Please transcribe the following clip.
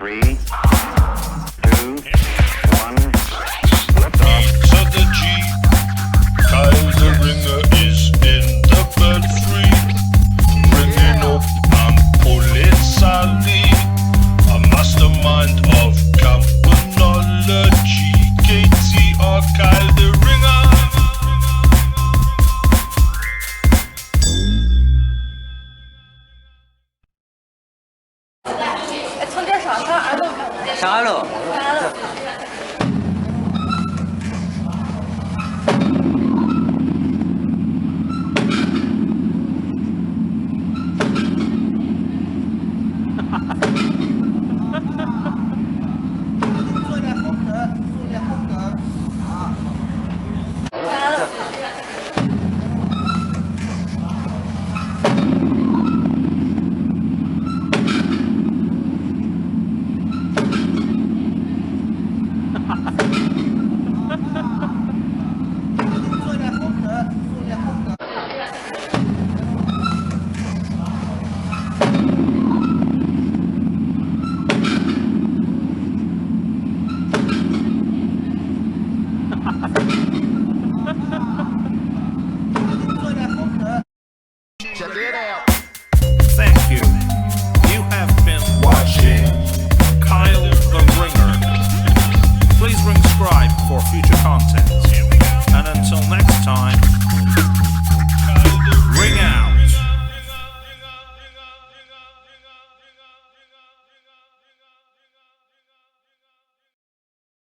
Three, two, one, lift off. So the G, Kyle the Ringer is in the belfry, ringing up Ampulisali, a mastermind of campanology. KTR Kyle the Ringer.从这儿上二楼看。上二楼。上二楼。做点风格，做点风格啊！上二楼。做点风格，做点风格。做点风格。Check it